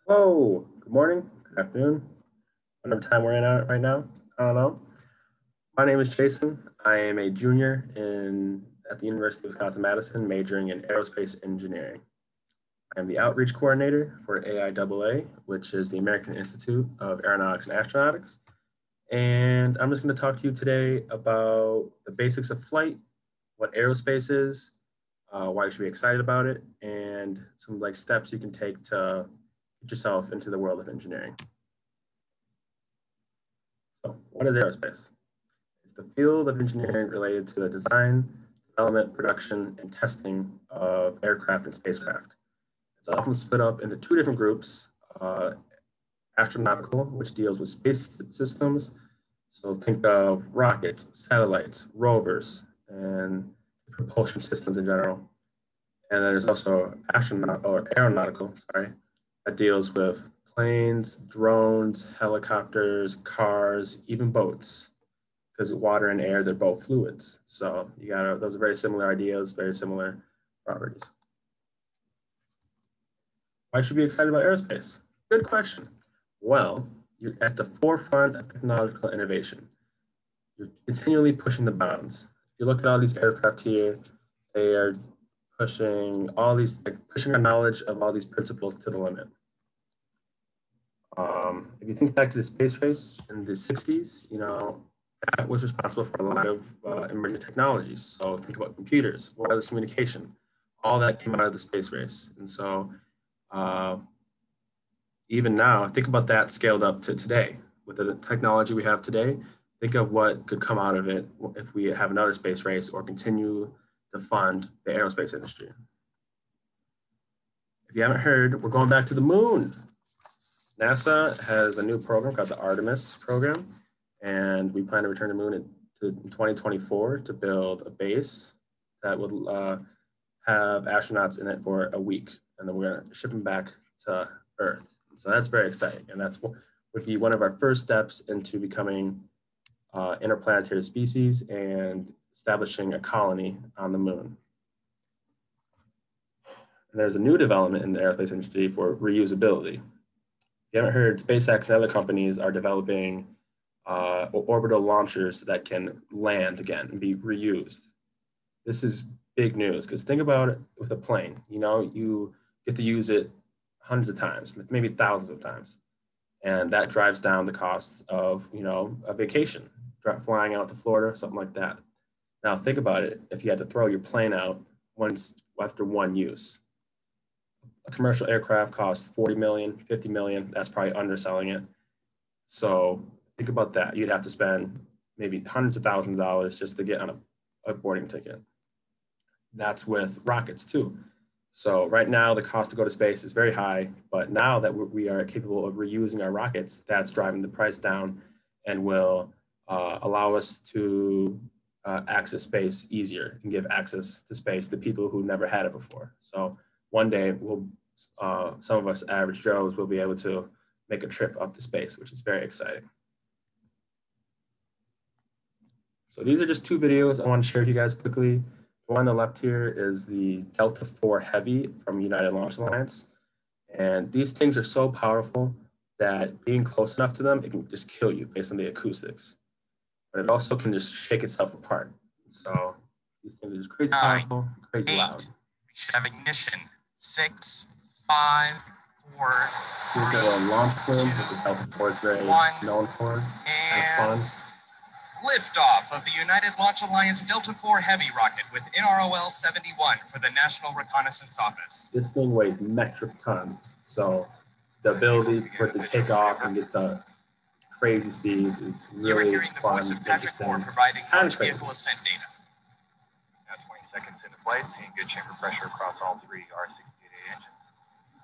Whoa, good morning, good afternoon, whatever time we're in at right now. I don't know. My name is Jason. I am a junior at the University of Wisconsin-Madison, majoring in aerospace engineering. I am the outreach coordinator for AIAA, which is the American Institute of Aeronautics and Astronautics. And I'm just going to talk to you today about the basics of flight, what aerospace is, why you should be excited about it, and some steps you can take to get yourself into the world of engineering. So what is aerospace? It's the field of engineering related to the design, development, production, and testing of aircraft and spacecraft. It's often split up into two different groups, astronautical, which deals with space systems. So think of rockets, satellites, rovers, and propulsion systems in general. And then there's also aeronautical, that deals with planes, drones, helicopters, cars, even boats, because water and air, they're both fluids. So those are very similar ideas, very similar properties. Why should we be excited about aerospace? Good question. Well, you're at the forefront of technological innovation. You're continually pushing the bounds. If you look at all these aircraft here, they are pushing pushing our knowledge of all these principles to the limit. If you think back to the space race in the 60s, that was responsible for a lot of emerging technologies. So think about computers, wireless communication, all that came out of the space race. And so even now, think about that scaled up to today. With the technology we have today, think of what could come out of it if we have another space race or continue to fund the aerospace industry. If you haven't heard, we're going back to the moon. NASA has a new program called the Artemis program, and we plan to return to the moon in 2024 to build a base that would have astronauts in it for a week, and then we're going to ship them back to Earth. So that's very exciting, and would be one of our first steps into becoming interplanetary species and establishing a colony on the moon. And there's a new development in the aerospace industry for reusability. If you haven't heard, SpaceX and other companies are developing orbital launchers that can land again and be reused. This is big news because think about it with a plane. You get to use it hundreds of times, maybe thousands of times. And that drives down the costs of, a vacation, flying out to Florida, something like that. Now think about it. If you had to throw your plane out after one use, a commercial aircraft costs 40 million, 50 million. That's probably underselling it. So think about that. You'd have to spend maybe hundreds of thousands of dollars just to get on a boarding ticket. That's with rockets too. So right now the cost to go to space is very high, but now that we are capable of reusing our rockets, that's driving the price down and will allow us to access space easier and give access to space to people who never had it before. So one day, some of us average Joes will be able to make a trip up to space, which is very exciting. So these are just two videos I want to share with you guys quickly. The one on the left here is the Delta IV Heavy from United Launch Alliance. And these things are so powerful that being close enough to them, it can just kill you based on the acoustics. But it also can just shake itself apart. So these things are just crazy powerful, crazy loud. We should have ignition. 6, 5, 4, 3, Here's a launch plume, which the Delta IV is very known for. And liftoff of the United Launch Alliance Delta IV Heavy rocket with NROL 71 for the National Reconnaissance Office. This thing weighs metric tons, so the ability for it to take off and get to crazy speeds is really fun, interesting, providing and crazy. Vehicle ascent data. Now 20 seconds into flight, seeing good chamber pressure across all three R68A engines.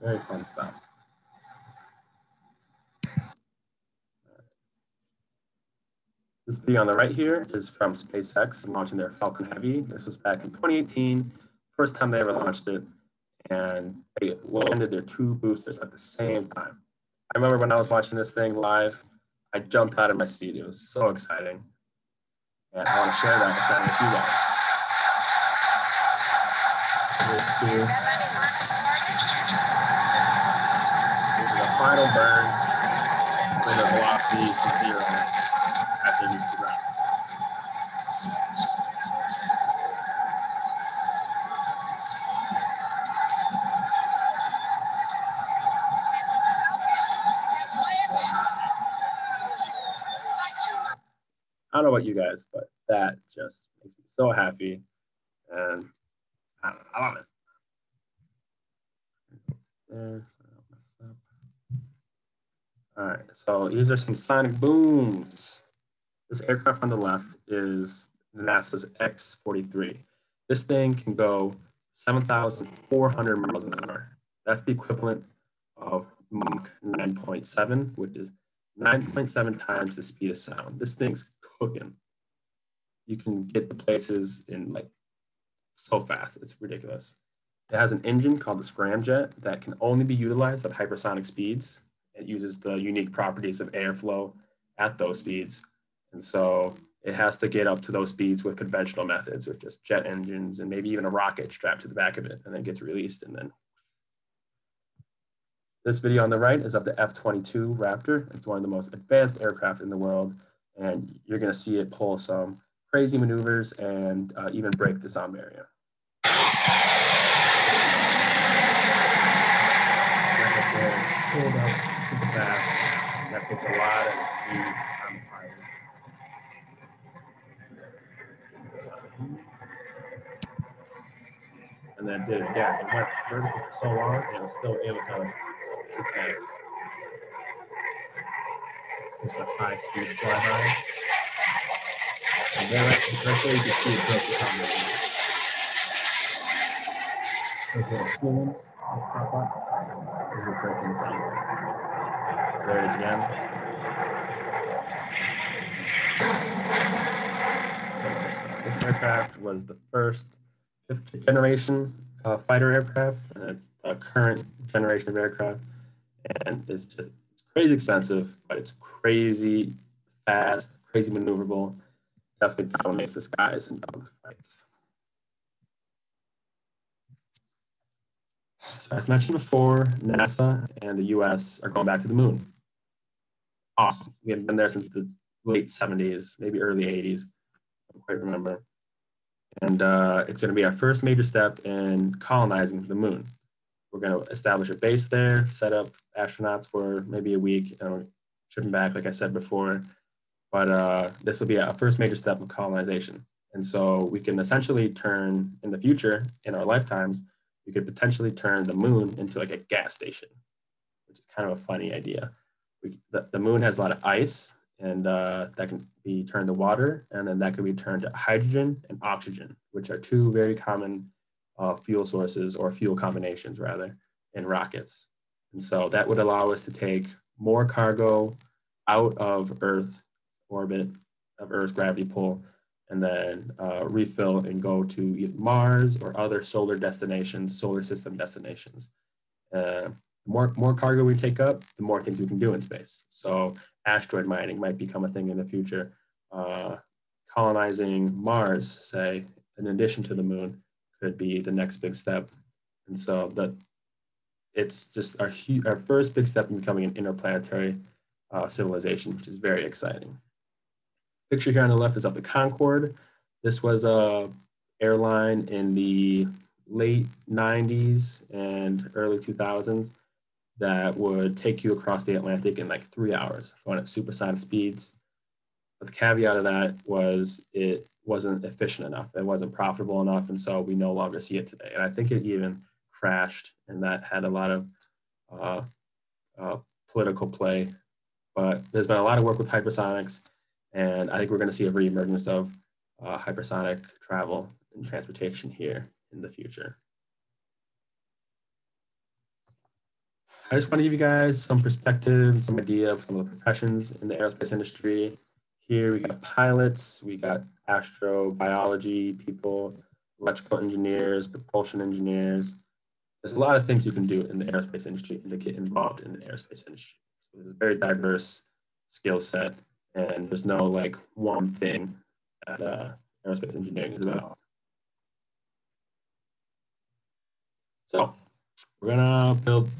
Very fun stuff. This video on the right here is from SpaceX launching their Falcon Heavy. This was back in 2018, first time they ever launched it, and they landed their two boosters at the same time. I remember when I was watching this thing live, I jumped out of my seat. It was so exciting. And I want to share that excitement with you guys. Here's the final burn, bring the velocity to zero after it hits the ground. I don't know about you guys, but that just makes me so happy, and I don't know, I love it. There, so I don't mess up. All right, so these are some sonic booms. This aircraft on the left is NASA's X-43. This thing can go 7,400 miles an hour. That's the equivalent of Mach 9.7, which is 9.7 times the speed of sound. This thing's cooking. You can get the places in like so fast, it's ridiculous. It has an engine called the scramjet that can only be utilized at hypersonic speeds. It uses the unique properties of airflow at those speeds. And so it has to get up to those speeds with conventional methods, with just jet engines and maybe even a rocket strapped to the back of it, and then gets released. And then this video on the right is of the F22 Raptor. It's one of the most advanced aircraft in the world, and you're going to see it pull some crazy maneuvers and even break the sound barrier. Pulled up super fast, and that takes a lot of G's on the pilot. And then did it again. It went vertical for so long, and it was still able to keep that. It's just a high speed flyby. And then right there you can see it broke the sound barrier. Those little plumes that pop up, those are breaking the sound barrier. So there it is again. This aircraft was the first fifth generation fighter aircraft, and it's a current generation of aircraft. And it's crazy expensive, but it's crazy fast, crazy maneuverable. Definitely dominates the skies in dogfights. So as mentioned before, NASA and the US are going back to the moon. Awesome. We haven't been there since the late 70s, maybe early 80s. I don't quite remember. And it's going to be our first major step in colonizing the moon. We're going to establish a base there, set up astronauts for maybe a week, and ship them back, like I said before. But this will be our first major step of colonization. And so we can essentially turn, in the future, in our lifetimes, we could potentially turn the moon into like a gas station, which is kind of a funny idea. The moon has a lot of ice, and that can be turned to water, and then that can be turned to hydrogen and oxygen, which are two very common fuel sources, or fuel combinations rather, in rockets. And so that would allow us to take more cargo out of Earth orbit, of Earth's gravity pull, and then refill and go to either Mars or other solar destinations, solar system destinations. The more cargo we take up, the more things we can do in space. So asteroid mining might become a thing in the future. Colonizing Mars, say, in addition to the moon, could be the next big step. And so it's just our first big step in becoming an interplanetary civilization, which is very exciting. Picture here on the left is of the Concorde. This was a airline in the late 90s and early 2000s that would take you across the Atlantic in like 3 hours, going at supersonic speeds. But the caveat of that was it wasn't efficient enough. It wasn't profitable enough, and so we no longer see it today. And I think it even crashed, and that had a lot of political play. But there's been a lot of work with hypersonics, and I think we're going to see a reemergence of hypersonic travel and transportation here in the future. I just want to give you guys some perspective, some idea of some of the professions in the aerospace industry. Here we got pilots, we got astrobiology people, electrical engineers, propulsion engineers. There's a lot of things you can do in the aerospace industry and to get involved in the aerospace industry. So there's a very diverse skill set, and there's no like one thing that aerospace engineering is about. So we're gonna build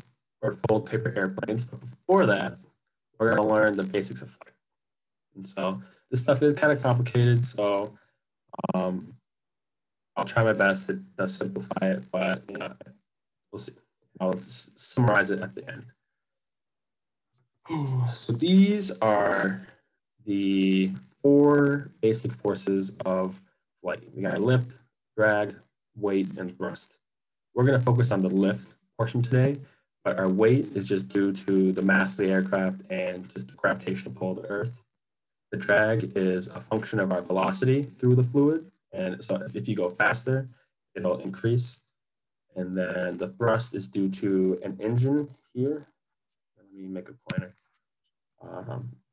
or full paper airplanes. But before that, we're going to learn the basics of flight. And so this stuff is kind of complicated. So I'll try my best to simplify it, but you know, we'll see. I'll summarize it at the end. So these are the 4 basic forces of flight. We got lift, drag, weight, and thrust. We're going to focus on the lift portion today, but our weight is just due to the mass of the aircraft and just the gravitational pull of the Earth. The drag is a function of our velocity through the fluid. And so if you go faster, it'll increase. And then the thrust is due to an engine here. Let me make a pointer.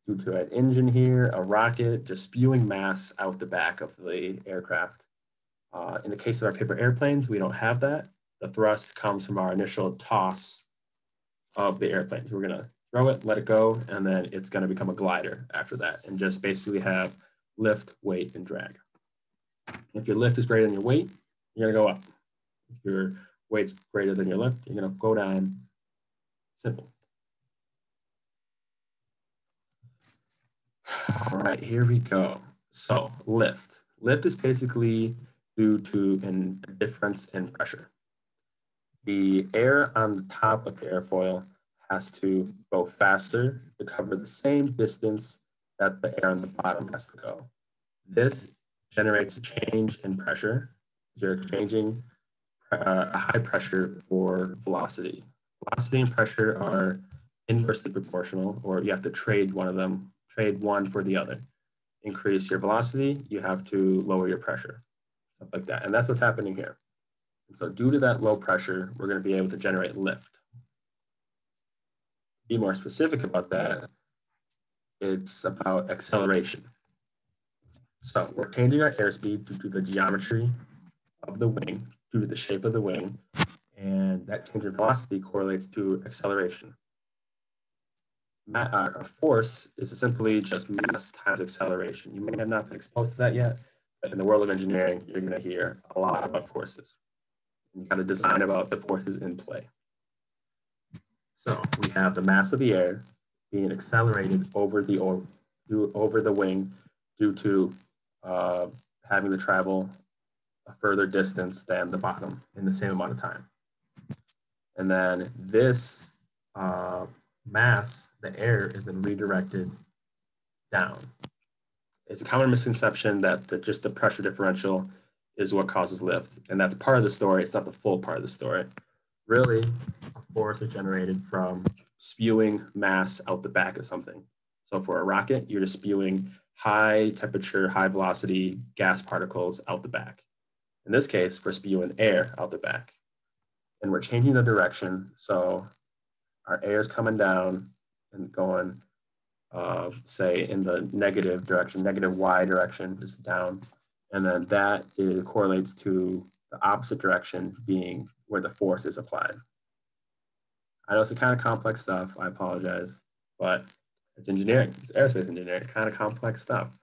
Due to an engine here, a rocket just spewing mass out the back of the aircraft. In the case of our paper airplanes, we don't have that. The thrust comes from our initial toss of the airplane. So we're going to throw it, let it go, and then it's going to become a glider after that, and just basically have lift, weight, and drag. If your lift is greater than your weight, you're going to go up. If your weight's greater than your lift, you're going to go down. Simple. All right, here we go. So lift. Lift is basically due to a difference in pressure. The air on the top of the airfoil has to go faster to cover the same distance that the air on the bottom has to go. This generates a change in pressure. You're changing a high pressure for velocity. Velocity and pressure are inversely proportional, or you have to trade one of them, trade one for the other. Increase your velocity, you have to lower your pressure, stuff like that. And that's what's happening here. And so due to that low pressure, we're going to be able to generate lift. Be more specific about that, it's about acceleration. So we're changing our airspeed due to the geometry of the wing, due to the shape of the wing, and that change in velocity correlates to acceleration. A force is simply just mass times acceleration. You may have not been exposed to that yet, but in the world of engineering, you're going to hear a lot about forces. You got to design about the forces in play. So we have the mass of the air being accelerated over the wing due to having to travel a further distance than the bottom in the same amount of time. And then this mass, the air, is then redirected down. It's a common misconception that just the pressure differential is what causes lift. And that's part of the story. It's not the full part of the story. Really, a force is generated from spewing mass out the back of something. So for a rocket, you're just spewing high temperature, high velocity gas particles out the back. In this case, we're spewing air out the back. And we're changing the direction. So our air is coming down and going, say, in the negative direction, negative y direction is down. And then that correlates to the opposite direction being where the force is applied. I know it's kind of complex stuff. I apologize, but it's engineering. It's aerospace engineering. It's kind of complex stuff.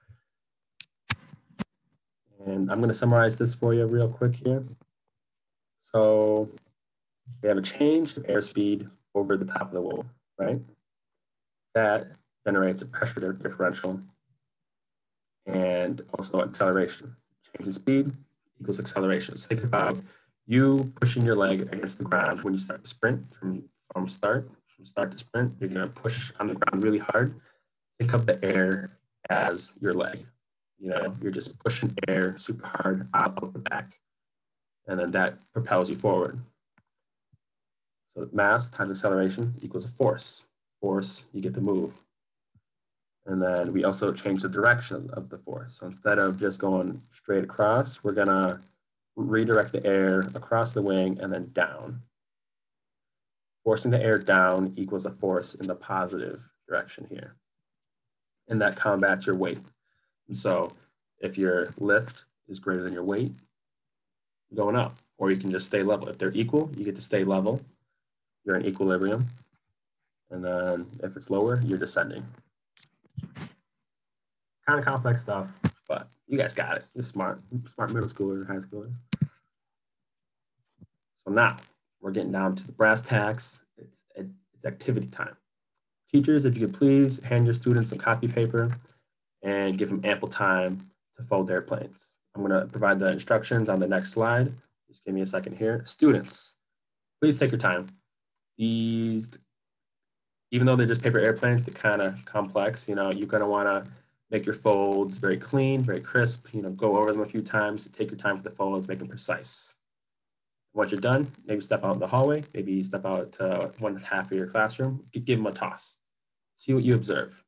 And I'm going to summarize this for you real quick here. So we have a change of airspeed over the top of the wall, right? That generates a pressure differential and also acceleration. Change in speed equals acceleration. So think about you pushing your leg against the ground when you start to sprint from start to sprint. You're going to push on the ground really hard. Think of the air as your leg. You know, you're just pushing air super hard out the back, and then that propels you forward. So mass times acceleration equals a force. Force, you get to move. And then we also change the direction of the force. So instead of just going straight across, we're going to redirect the air across the wing and then down. Forcing the air down equals a force in the positive direction here. And that combats your weight. And so if your lift is greater than your weight, you're going up, or you can just stay level. If they're equal, you get to stay level. You're in equilibrium. And then if it's lower, you're descending. Kind of complex stuff, but you guys got it. You're smart middle schoolers, high schoolers. So now we're getting down to the brass tacks. It's it's activity time. Teachers, if you could please hand your students some copy paper and give them ample time to fold airplanes. I'm going to provide the instructions on the next slide. Just give me a second here. Students, please take your time. These, even though they're just paper airplanes, they're kind of complex. You're going to want to make your folds very clean, very crisp. Go over them a few times. Take your time for the folds, make them precise. Once you're done, maybe step out in the hallway. Maybe step out to one half of your classroom. Give them a toss. See what you observe.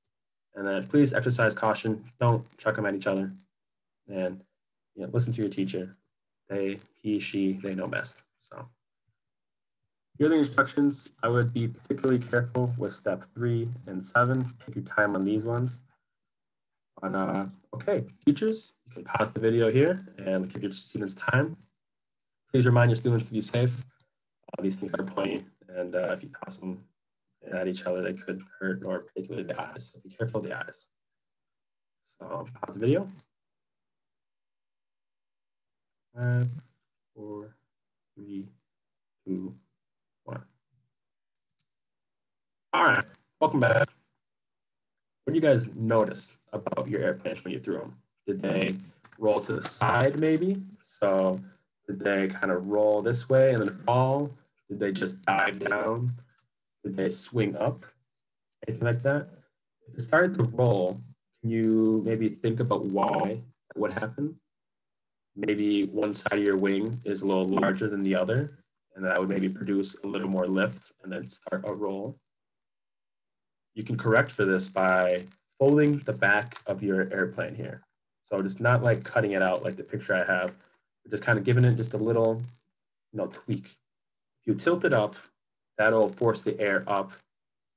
And then please exercise caution. Don't chuck them at each other. And listen to your teacher. He, she, they know best. So here are the instructions. I would be particularly careful with step 3 and 7. Take your time on these ones. But okay, teachers, you can pause the video here and give your students time. Please remind your students to be safe. These things are pointy, and if you toss them at each other, they could hurt, or particularly the eyes. So be careful of the eyes. So pause the video. 5, 4, 3, 2, 1. All right, welcome back. What do you guys notice about your airplanes when you threw them? Did they roll to the side maybe? So did they kind of roll this way and then fall? Did they just dive down? Did they swing up? Anything like that? If it started to roll, can you maybe think about why that would happen? Maybe one side of your wing is a little larger than the other, and that would maybe produce a little more lift and then start a roll. You can correct for this by folding the back of your airplane here. So just not like cutting it out like the picture I have, but just kind of giving it just a little tweak. If you tilt it up, that'll force the air up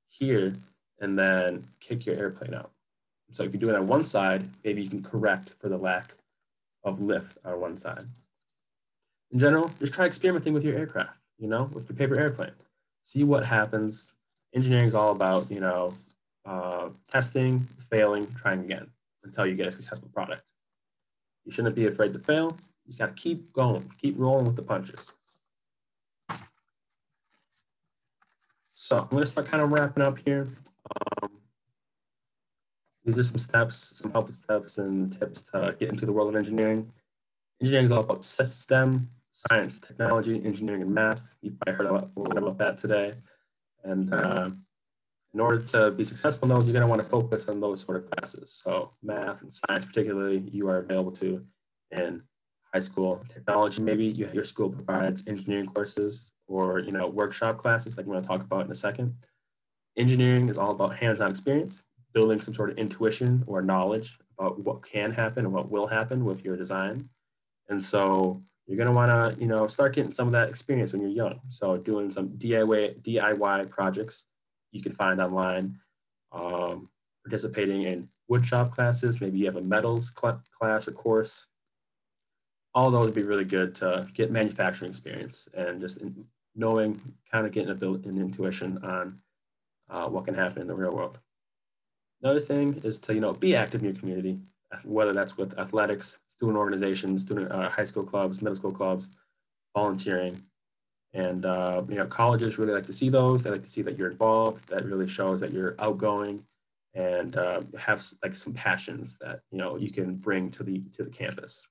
here and then kick your airplane out. So if you do it on one side, maybe you can correct for the lack of lift on one side. In general, just try experimenting with your aircraft, with your paper airplane. See what happens. Engineering is all about, testing, failing, trying again until you get a successful product. You shouldn't be afraid to fail. You just got to keep going, keep rolling with the punches. So I'm going to start kind of wrapping up here. These are some steps, some helpful steps and tips to get into the world of engineering. Engineering is all about STEM, science, technology, engineering, and math. You've probably heard a lot about that today. And in order to be successful in those, you're going to want to focus on those sort of classes. So math and science particularly, you are available to in high school. Technology, maybe your school provides engineering courses or workshop classes like we're going to talk about in a second. Engineering is all about hands-on experience, building some sort of intuition or knowledge about what can happen and what will happen with your design. And so you're going to want to, start getting some of that experience when you're young. So doing some DIY projects you can find online, participating in woodshop classes. Maybe you have a metals class or course. All those would be really good to get manufacturing experience and just knowing, kind of getting an intuition on what can happen in the real world. Another thing is to, be active in your community, whether that's with athletics, student organizations, high school clubs, middle school clubs, volunteering. And, colleges really like to see those. They like to see that you're involved. That really shows that you're outgoing and have like some passions that, you can bring to the campus.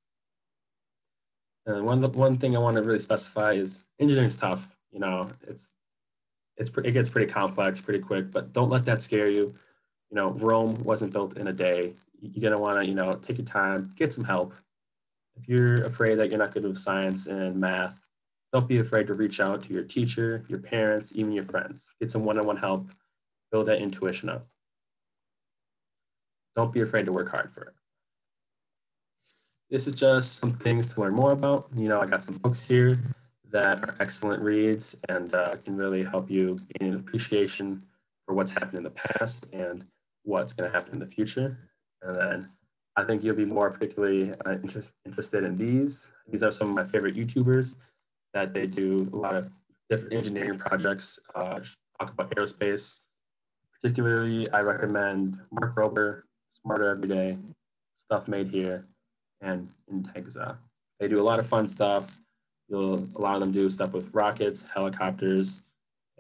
And one thing I want to really specify is engineering is tough. It gets pretty complex pretty quick, but don't let that scare you. Rome wasn't built in a day. You're going to want to, take your time, get some help. If you're afraid that you're not good with science and math, don't be afraid to reach out to your teacher, your parents, even your friends. Get some one-on-one help, build that intuition up. Don't be afraid to work hard for it. This is just some things to learn more about. I got some books here that are excellent reads and can really help you gain an appreciation for what's happened in the past and what's going to happen in the future. And then I think you'll be more particularly interested in these. These are some of my favorite YouTubers that they do a lot of different engineering projects, talk about aerospace. Particularly, I recommend Mark Rober, Smarter Every Day, Stuff Made Here, and Intexa. They do a lot of fun stuff. A lot of them do stuff with rockets, helicopters,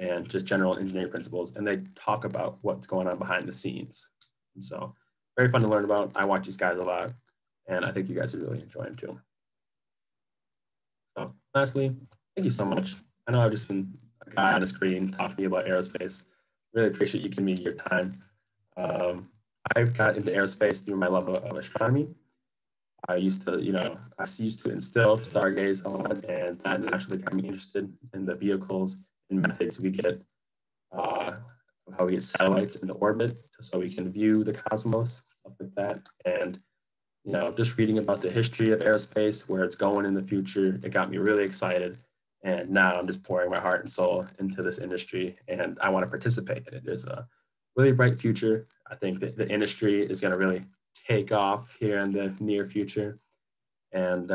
and just general engineering principles. And they talk about what's going on behind the scenes. And so very fun to learn about. I watch these guys a lot, and I think you guys would really enjoy them too. So lastly, thank you so much. I know I've just been a guy on a screen talking to you about aerospace. Really appreciate you giving me your time. I've got into aerospace through my love of astronomy. I used to instill stargaze a lot, and that naturally got me interested in the vehicles and methods we get, how we get satellites into orbit, so we can view the cosmos, stuff like that. And just reading about the history of aerospace, where it's going in the future, it got me really excited. And now I'm just pouring my heart and soul into this industry, and I want to participate in it. There's a really bright future. I think that the industry is going to really take off here in the near future. And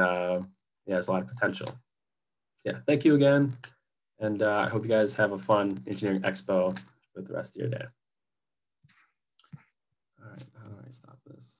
there's a lot of potential. Yeah, thank you again. And I hope you guys have a fun engineering expo with the rest of your day. All right, how do I stop this?